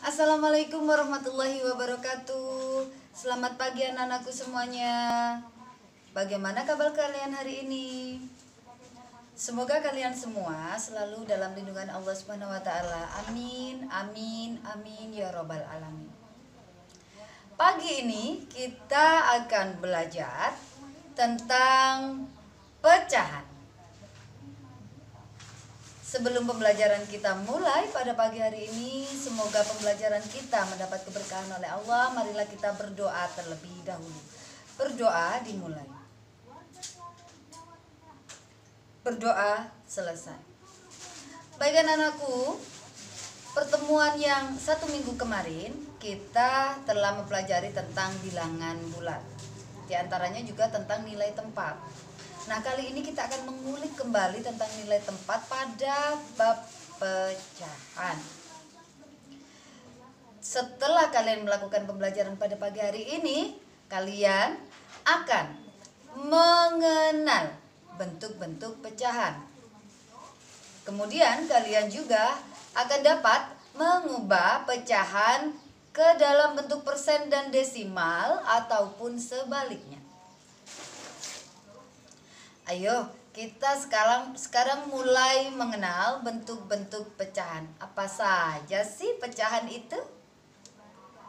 Assalamualaikum warahmatullahi wabarakatuh. Selamat pagi anak-anakku semuanya. Bagaimana kabar kalian hari ini? Semoga kalian semua selalu dalam lindungan Allah Subhanahu wa taala. Amin, amin, amin ya robbal alamin. Pagi ini kita akan belajar tentang pecahan. Sebelum pembelajaran kita mulai pada pagi hari ini, semoga pembelajaran kita mendapat keberkahan oleh Allah. Marilah kita berdoa terlebih dahulu. Berdoa dimulai. Berdoa selesai. Baik anak-anakku, pertemuan yang 1 minggu kemarin kita telah mempelajari tentang bilangan bulat. Di antaranya juga tentang nilai tempat. Nah, kali ini kita akan mengulik kembali tentang nilai tempat pada bab pecahan. Setelah kalian melakukan pembelajaran pada pagi hari ini, kalian akan mengenal bentuk-bentuk pecahan. Kemudian kalian juga akan dapat mengubah pecahan ke dalam bentuk persen dan desimal ataupun sebaliknya. Ayo, kita sekarang mulai mengenal bentuk-bentuk pecahan. Apa saja sih pecahan itu?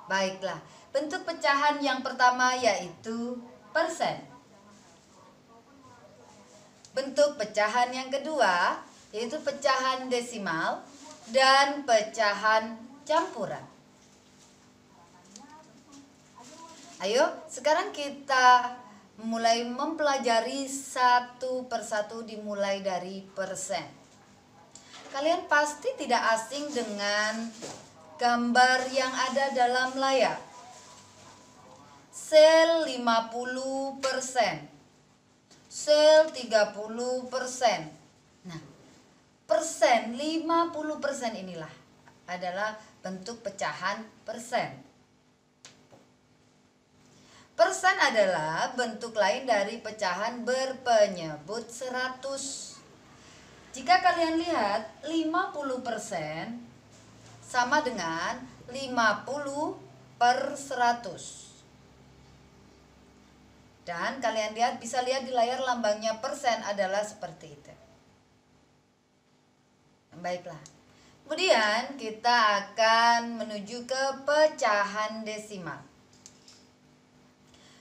Baiklah, bentuk pecahan yang pertama yaitu persen. Bentuk pecahan yang kedua yaitu pecahan desimal dan pecahan campuran. Ayo, sekarang kita mulai mempelajari satu persatu dimulai dari persen. Kalian pasti tidak asing dengan gambar yang ada dalam layar. Sel 50%, sel 30%. Nah, persen 50% inilah adalah bentuk pecahan persen. Persen adalah bentuk lain dari pecahan berpenyebut 100. Jika kalian lihat 50% sama dengan 50/100. Dan kalian bisa lihat di layar lambangnya persen adalah seperti itu. Baiklah. Kemudian kita akan menuju ke pecahan desimal.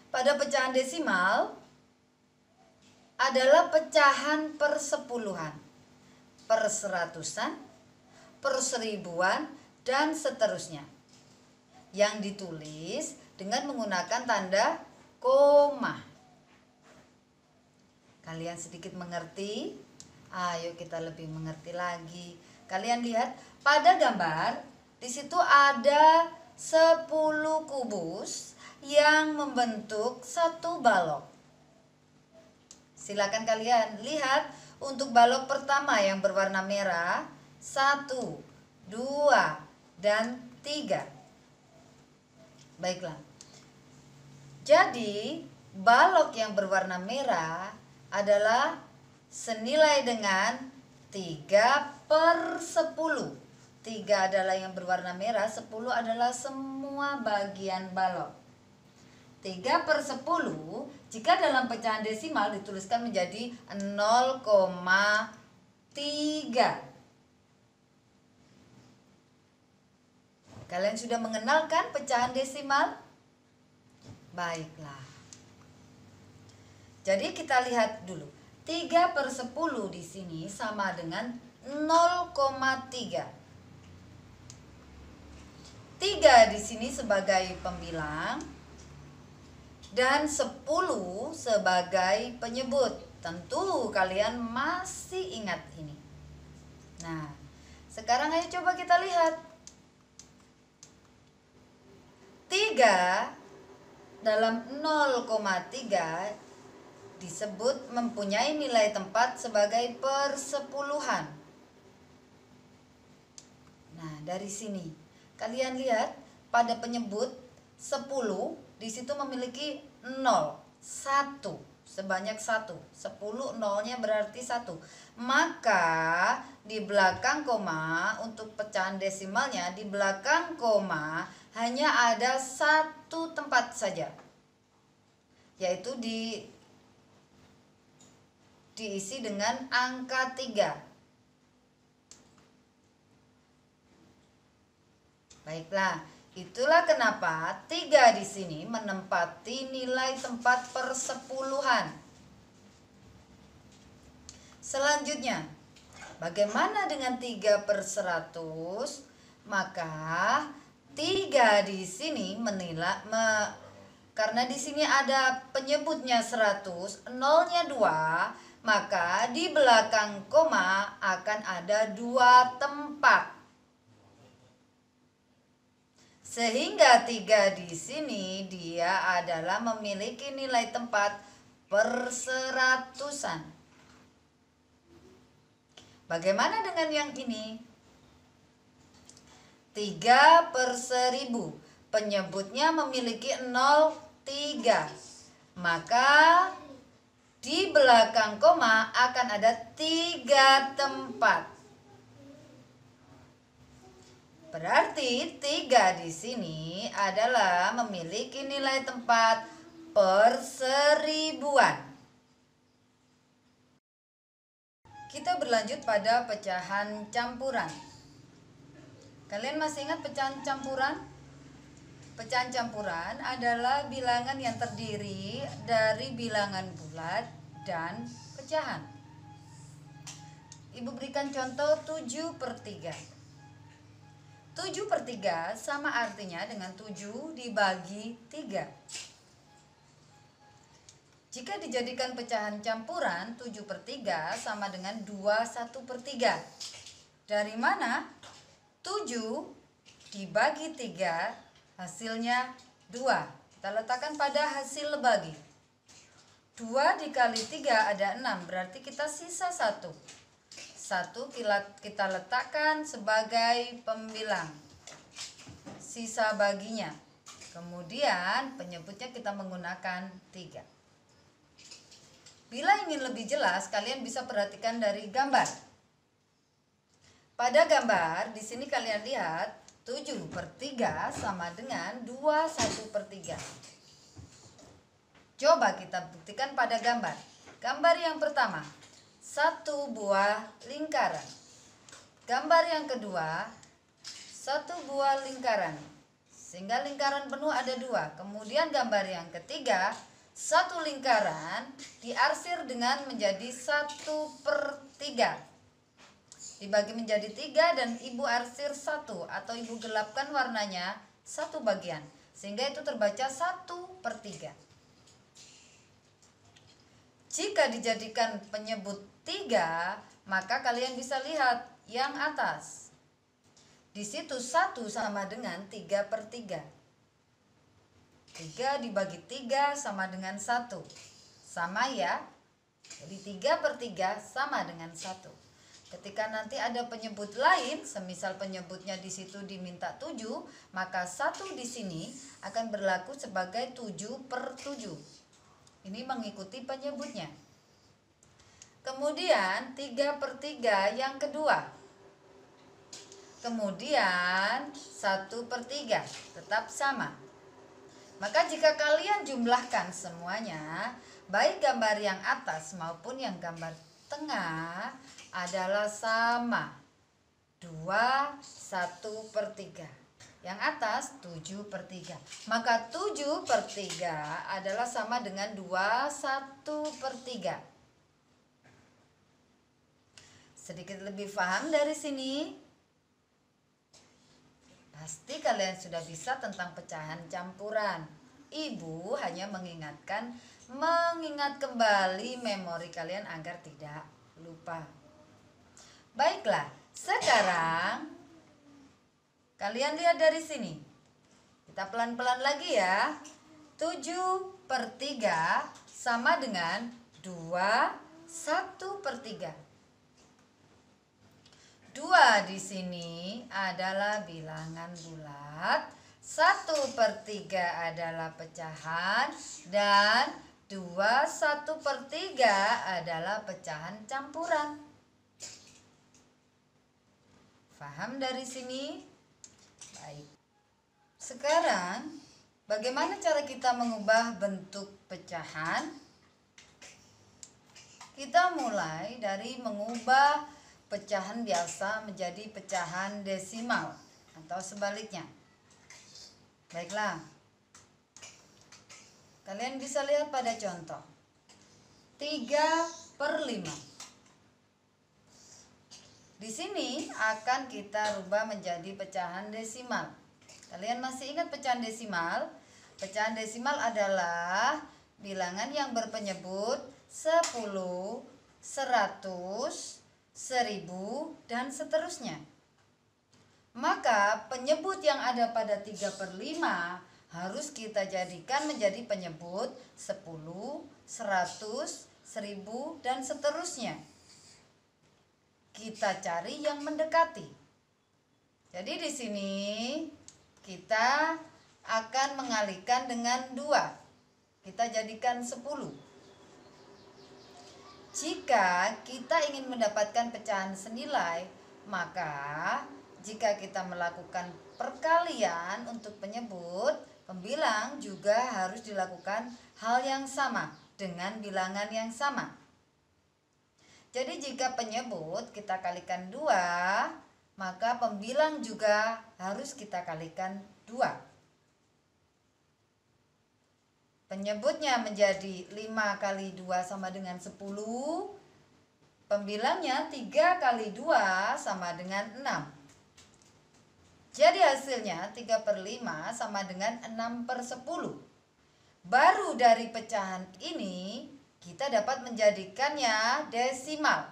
Pada pecahan desimal adalah pecahan per sepuluhan, per seratusan, per seribuan, dan seterusnya, yang ditulis dengan menggunakan tanda koma. Kalian sedikit mengerti? Ayo kita lebih mengerti lagi. Kalian lihat pada gambar, di situ ada 10 kubus yang membentuk satu balok. Silakan kalian lihat untuk balok pertama yang berwarna merah, 1, 2, dan 3. Baiklah. Jadi, balok yang berwarna merah adalah senilai dengan 3/10. 3 adalah yang berwarna merah, 10 adalah semua bagian balok. 3/10 jika dalam pecahan desimal dituliskan menjadi 0,3. Kalian sudah mengenalkan pecahan desimal? Baiklah. Jadi kita lihat dulu. 3/10 di sini sama dengan 0,3. 3 di sini sebagai pembilang dan 10 sebagai penyebut. Tentu kalian masih ingat ini. Nah, sekarang ayo coba kita lihat. 3 dalam 0,3 disebut mempunyai nilai tempat sebagai persepuluhan. Nah, dari sini kalian lihat pada penyebut 10 di situ memiliki 0, 1, sebanyak 1. 10 nolnya berarti 1. Maka di belakang koma, untuk pecahan desimalnya, di belakang koma hanya ada satu tempat saja, yaitu diisi dengan angka 3. Baiklah, itulah kenapa 3 di sini menempati nilai tempat persepuluhan. Selanjutnya, bagaimana dengan 3/100? Maka 3 di sini karena di sini ada penyebutnya 100, nolnya 2, maka di belakang koma akan ada 2 tempat. Sehingga 3 di sini dia adalah memiliki nilai tempat perseratusan. Bagaimana dengan yang ini? 3/1000. Penyebutnya memiliki 0, 3. Maka di belakang koma akan ada 3 tempat. Berarti 3 di sini adalah memiliki nilai tempat perseribuan. Kita berlanjut pada pecahan campuran. Kalian masih ingat pecahan campuran? Pecahan campuran adalah bilangan yang terdiri dari bilangan bulat dan pecahan. Ibu berikan contoh 7/3. 7/3 sama artinya dengan 7 dibagi 3. Jika dijadikan pecahan campuran, 7/3 sama dengan 21/3. Dari mana? 7 dibagi 3 hasilnya 2. Kita letakkan pada hasil bagi. 2 dikali 3 ada 6, berarti kita sisa 1. 1 kita letakkan sebagai pembilang sisa baginya. Kemudian penyebutnya kita menggunakan 3. Bila ingin lebih jelas, kalian bisa perhatikan dari gambar. Pada gambar di sini kalian lihat 7/3 sama dengan 21/3. Coba kita buktikan pada gambar. Gambar yang pertama, 1 buah lingkaran. Gambar yang kedua, 1 buah lingkaran, sehingga lingkaran penuh ada 2. Kemudian gambar yang ketiga, 1 lingkaran diarsir dengan menjadi 1/3, dibagi menjadi 3 dan ibu arsir 1 atau ibu gelapkan warnanya 1 bagian, sehingga itu terbaca 1/3. Jika dijadikan penyebut 3, maka kalian bisa lihat yang atas. Di situ 1 sama dengan 3/3. 3 dibagi 3 sama dengan 1. Sama ya? Jadi 3/3 sama dengan 1. Ketika nanti ada penyebut lain, semisal penyebutnya di situ diminta 7, maka 1 di sini akan berlaku sebagai 7/7. Ini mengikuti penyebutnya. Kemudian 3/3 yang kedua. Kemudian 1/3 tetap sama. Maka jika kalian jumlahkan semuanya, baik gambar yang atas maupun yang gambar tengah adalah sama. 2 1/3. Yang atas 7/3. Maka 7/3 adalah sama dengan 2 1/3. Sedikit lebih paham dari sini? Pasti kalian sudah bisa tentang pecahan campuran. Ibu hanya mengingat kembali memori kalian agar tidak lupa. Baiklah, sekarang kalian lihat dari sini. Kita pelan-pelan lagi ya. 7/3 sama dengan 2 1/3. 2 di sini adalah bilangan bulat, 1/3 adalah pecahan, dan 1/3 adalah pecahan campuran. Paham dari sini? Baik. Sekarang, bagaimana cara kita mengubah bentuk pecahan? Kita mulai dari mengubah pecahan biasa menjadi pecahan desimal atau sebaliknya. Baiklah. Kalian bisa lihat pada contoh 3/5. Di sini akan kita rubah menjadi pecahan desimal. Kalian masih ingat pecahan desimal? Pecahan desimal adalah bilangan yang berpenyebut 10, 100, 1000, dan seterusnya. Maka penyebut yang ada pada 3/5 harus kita jadikan menjadi penyebut 10, 100, 1000, dan seterusnya. Kita cari yang mendekati. Jadi di sini kita akan mengalihkan dengan 2. Kita jadikan 10. Jika kita ingin mendapatkan pecahan senilai, maka jika kita melakukan perkalian untuk penyebut, pembilang juga harus dilakukan hal yang sama dengan bilangan yang sama. Jadi jika penyebut kita kalikan 2, maka pembilang juga harus kita kalikan 2. Penyebutnya menjadi 5 kali 2 sama dengan 10. Pembilangnya 3 kali 2 sama dengan 6. Jadi hasilnya 3/5 sama dengan 6/10. Baru dari pecahan ini kita dapat menjadikannya desimal.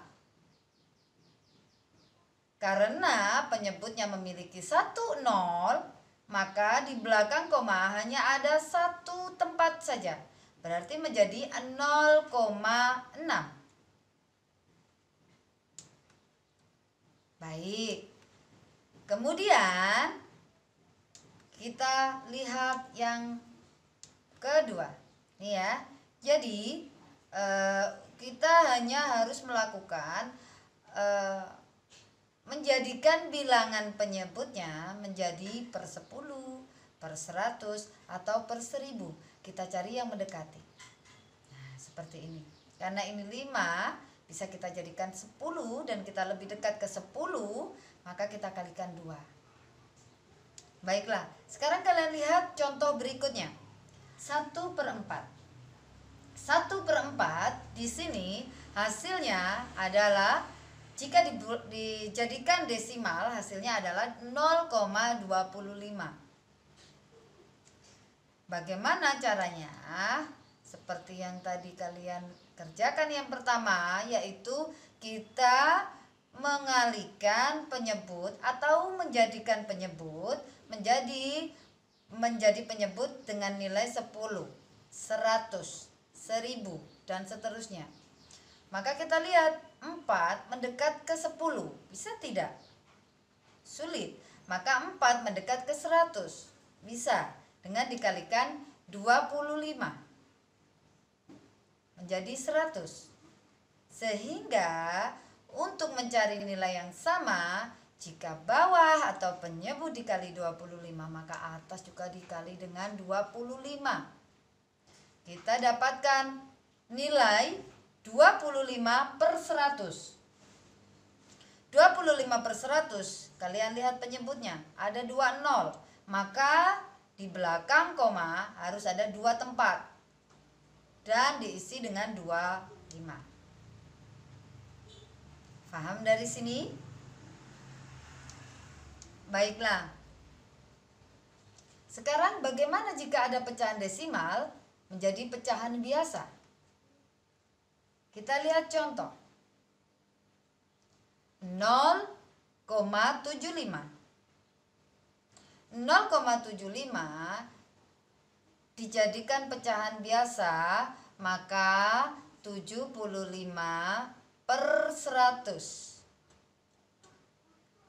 Karena penyebutnya memiliki 1 0, maka di belakang koma hanya ada 1 tempat saja. Berarti menjadi 0,6. Baik. Kemudian kita lihat yang kedua. Nih ya. Jadi kita hanya harus melakukan menjadikan bilangan penyebutnya menjadi per 10, per 100, atau per 1000. Kita cari yang mendekati. Nah, seperti ini. Karena ini 5, bisa kita jadikan 10 dan kita lebih dekat ke 10, maka kita kalikan 2. Baiklah, sekarang kalian lihat contoh berikutnya. 1/4. 1/4 di sini hasilnya adalah, jika dijadikan desimal, hasilnya adalah 0,25. Bagaimana caranya? Seperti yang tadi kalian kerjakan yang pertama, yaitu kita mengalihkan penyebut atau menjadikan penyebut menjadi penyebut dengan nilai 10, 100, 1000, dan seterusnya. Maka kita lihat 4 mendekat ke 10. Bisa tidak? Sulit. Maka 4 mendekat ke 100. Bisa dengan dikalikan 25 menjadi 100. Sehingga untuk mencari nilai yang sama, jika bawah atau penyebut dikali 25, maka atas juga dikali dengan 25. Kita dapatkan nilai 25/100. 25/100, kalian lihat penyebutnya, ada 2 0. Maka di belakang koma harus ada 2 tempat. Dan diisi dengan 25. Paham dari sini? Baiklah. Sekarang bagaimana jika ada pecahan desimal menjadi pecahan biasa? Kita lihat contoh. 0,75. 0,75 dijadikan pecahan biasa, maka 75/100.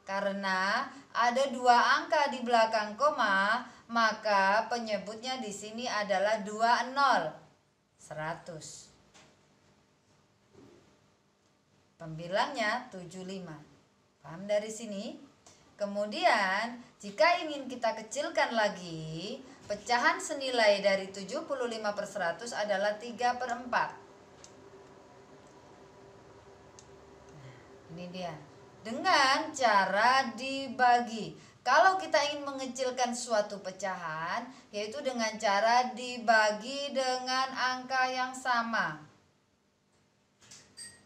Karena ada 2 angka di belakang koma, maka penyebutnya di sini adalah 2 0. 100. Pembilangnya 75. Paham dari sini? Kemudian jika ingin kita kecilkan lagi, pecahan senilai dari 75/100 adalah 3/4. Ini dia. Dengan cara dibagi. Kalau kita ingin mengecilkan suatu pecahan, yaitu dengan cara dibagi dengan angka yang sama.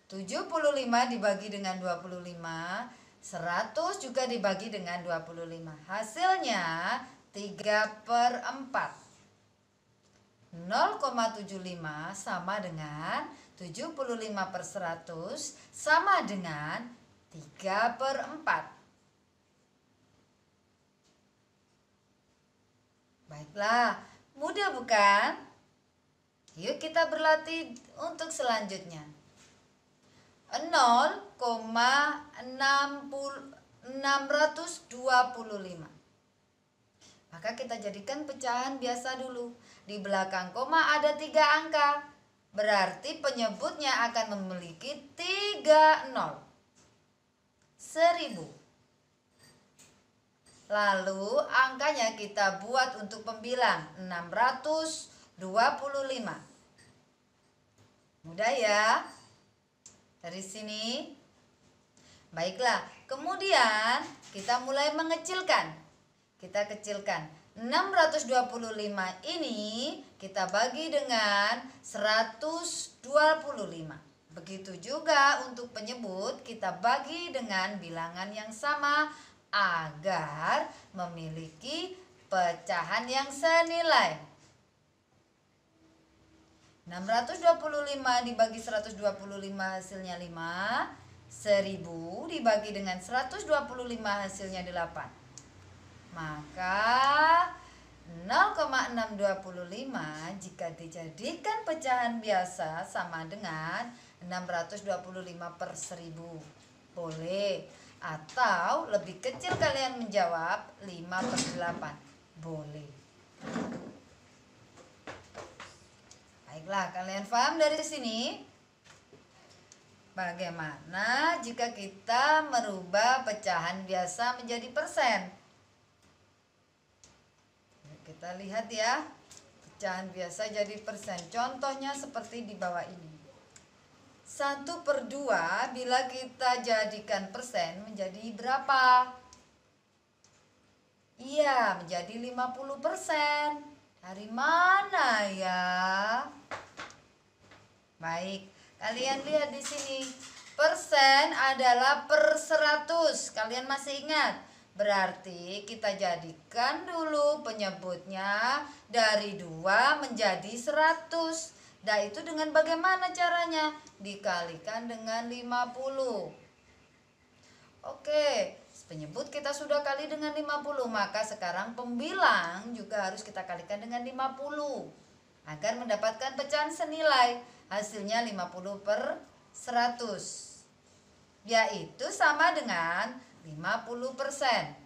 75 dibagi dengan 25, 100 juga dibagi dengan 25. Hasilnya 3/4. 0,75 sama dengan 75/100 sama dengan 3/4. Baiklah, mudah bukan? Yuk kita berlatih untuk selanjutnya. 0,625. Maka kita jadikan pecahan biasa dulu. Di belakang koma ada 3 angka. Berarti penyebutnya akan memiliki 3 nol. 1000. Lalu angkanya kita buat untuk pembilang 625. Mudah ya? Dari sini. Baiklah, kemudian kita mulai mengecilkan. Kita kecilkan 625 ini kita bagi dengan 125. Begitu juga untuk penyebut kita bagi dengan bilangan yang sama agar memiliki pecahan yang senilai. 625 dibagi 125 hasilnya 5. 1000 dibagi dengan 125 hasilnya 8. Maka 0,625 jika dijadikan pecahan biasa sama dengan 625/1000. Boleh. Atau lebih kecil kalian menjawab 5/8. Boleh. Baiklah, kalian paham dari sini? Bagaimana jika kita merubah pecahan biasa menjadi persen? Kita lihat ya, pecahan biasa jadi persen. Contohnya seperti di bawah ini. 1/2 bila kita jadikan persen menjadi berapa? Iya, menjadi 50%. Dari mana ya? Baik, kalian lihat di sini. Persen adalah per 100. Kalian masih ingat? Berarti kita jadikan dulu penyebutnya dari 2 menjadi 100. Nah, itu dengan bagaimana caranya? Dikalikan dengan 50. Oke, penyebut kita sudah kali dengan 50. Maka sekarang pembilang juga harus kita kalikan dengan 50. Agar mendapatkan pecahan senilai. Hasilnya 50/100. Yaitu sama dengan 50%.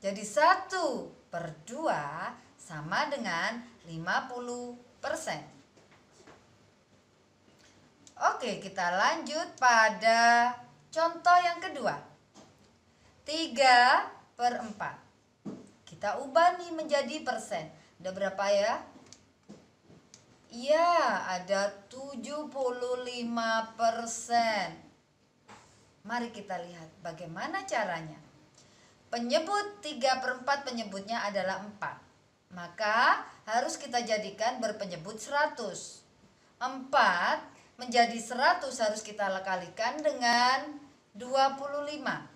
Jadi 1/2 sama dengan 50%. Oke, kita lanjut pada contoh yang kedua. 3/4. Kita ubah nih menjadi persen. Ada berapa ya? Iya, ada 75%. Mari kita lihat bagaimana caranya. Penyebut 3/4 penyebutnya adalah 4. Maka harus kita jadikan berpenyebut 100. 4 menjadi 100 harus kita kalikan dengan 25.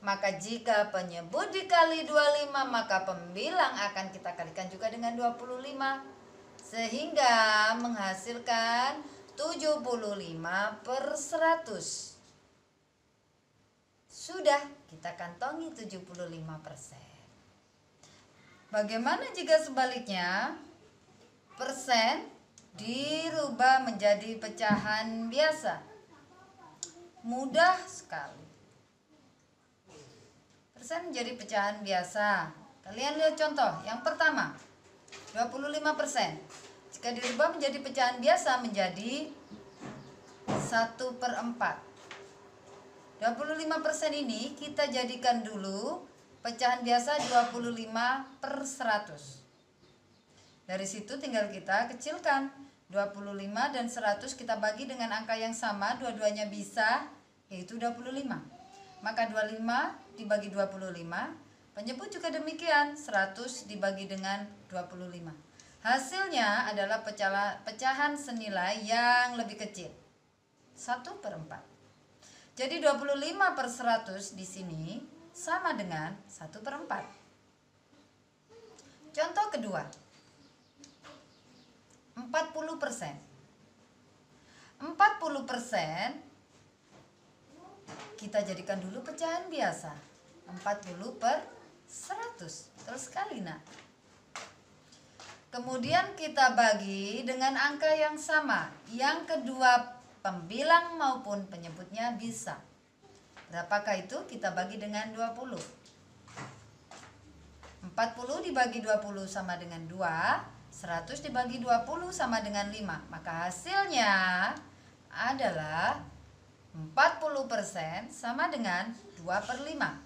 Maka jika penyebut dikali 25, maka pembilang akan kita kalikan juga dengan 25. Sehingga menghasilkan 75/100. Sudah, kita kantongi 75%. Bagaimana jika sebaliknya? Persen dirubah menjadi pecahan biasa. Mudah sekali. Persen menjadi pecahan biasa. Kalian lihat contoh yang pertama. 25%. Jika dirubah menjadi pecahan biasa menjadi 1/4. 25% ini kita jadikan dulu pecahan biasa 25/100. Dari situ tinggal kita kecilkan. 25 dan 100 kita bagi dengan angka yang sama, dua-duanya bisa, yaitu 25. Maka 25 dibagi 25, penyebut juga demikian, 100 dibagi dengan 25. Hasilnya adalah pecahan senilai yang lebih kecil, 1/4. Jadi 25/100 di sini sama dengan 1/4. Contoh kedua, 40%. 40% kita jadikan dulu pecahan biasa. 40/100. Terus sekali, Nak. Kemudian kita bagi dengan angka yang sama. Yang kedua, pembilang maupun penyebutnya bisa. Berapakah itu? Kita bagi dengan 20. 40 dibagi 20 sama dengan 2, 100 dibagi 20 sama dengan 5. Maka hasilnya adalah 40% sama dengan 2/5.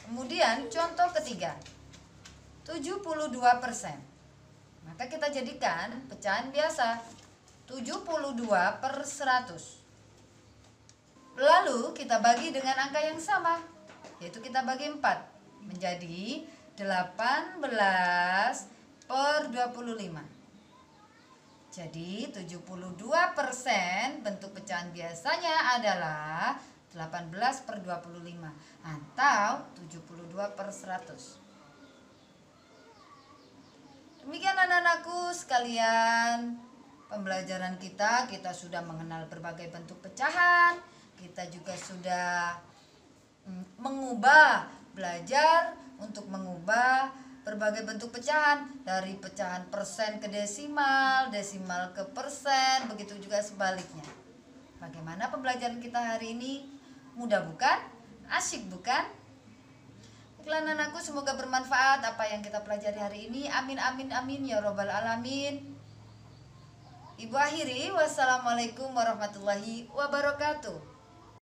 Kemudian contoh ketiga, 72%. Maka kita jadikan pecahan biasa, 72/100. Lalu kita bagi dengan angka yang sama, yaitu kita bagi 4 menjadi 18/25. Jadi 72% bentuk pecahan biasanya adalah 18/25 atau 72/100. Demikian anak-anakku sekalian, pembelajaran kita sudah mengenal berbagai bentuk pecahan. Kita juga sudah belajar untuk mengubah berbagai bentuk pecahan, dari pecahan persen ke desimal, desimal ke persen, begitu juga sebaliknya. Bagaimana pembelajaran kita hari ini? Mudah bukan? Asyik bukan? Baiklah anakku, semoga bermanfaat apa yang kita pelajari hari ini. Amin amin amin ya robbal alamin. Ibu akhiri, wassalamualaikum warahmatullahi wabarakatuh.